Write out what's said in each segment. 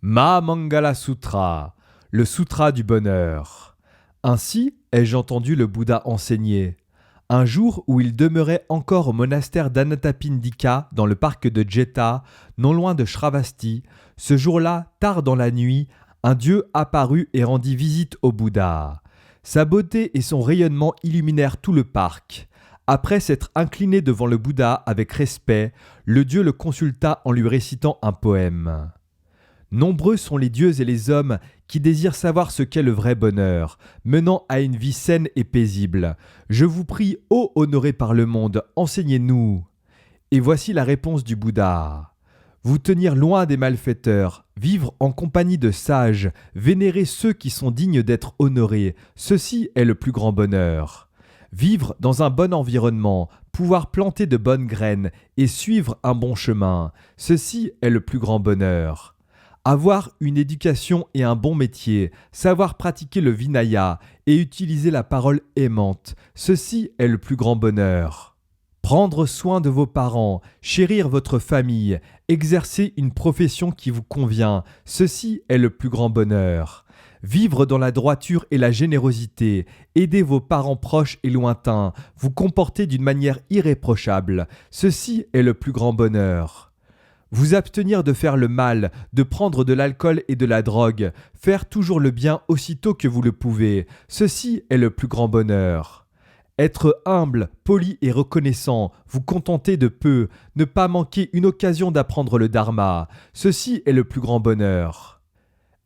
Mahamangala Sutra, le sutra du bonheur. Ainsi ai-je entendu le Bouddha enseigner. Un jour où il demeurait encore au monastère d'Anathapindika dans le parc de Jeta, non loin de Shravasti, ce jour-là, tard dans la nuit, un dieu apparut et rendit visite au Bouddha. Sa beauté et son rayonnement illuminèrent tout le parc. Après s'être incliné devant le Bouddha avec respect, le dieu le consulta en lui récitant un poème. Nombreux sont les dieux et les hommes qui désirent savoir ce qu'est le vrai bonheur, menant à une vie saine et paisible. Je vous prie, ô honorés par le monde, enseignez-nous. Et voici la réponse du Bouddha. Vous tenir loin des malfaiteurs, vivre en compagnie de sages, vénérer ceux qui sont dignes d'être honorés, ceci est le plus grand bonheur. Vivre dans un bon environnement, pouvoir planter de bonnes graines et suivre un bon chemin, ceci est le plus grand bonheur. Avoir une éducation et un bon métier, savoir pratiquer le vinaya et utiliser la parole aimante, ceci est le plus grand bonheur. Prendre soin de vos parents, chérir votre famille, exercer une profession qui vous convient, ceci est le plus grand bonheur. Vivre dans la droiture et la générosité, aider vos parents proches et lointains, vous comporter d'une manière irréprochable, ceci est le plus grand bonheur. Vous abstenir de faire le mal, de prendre de l'alcool et de la drogue, faire toujours le bien aussitôt que vous le pouvez, ceci est le plus grand bonheur. Être humble, poli et reconnaissant, vous contenter de peu, ne pas manquer une occasion d'apprendre le dharma, ceci est le plus grand bonheur.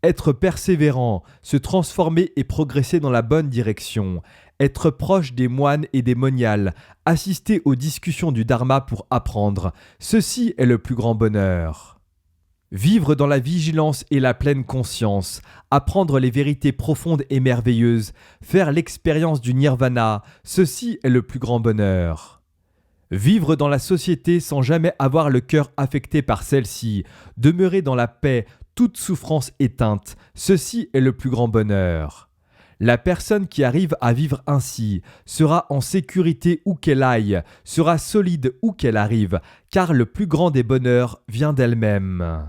Être persévérant, se transformer et progresser dans la bonne direction, être proche des moines et des moniales, assister aux discussions du dharma pour apprendre, ceci est le plus grand bonheur. Vivre dans la vigilance et la pleine conscience, apprendre les vérités profondes et merveilleuses, faire l'expérience du nirvana, ceci est le plus grand bonheur. Vivre dans la société sans jamais avoir le cœur affecté par celle-ci, demeurer dans la paix, toute souffrance éteinte, ceci est le plus grand bonheur. La personne qui arrive à vivre ainsi sera en sécurité où qu'elle aille, sera solide où qu'elle arrive, car le plus grand des bonheurs vient d'elle-même.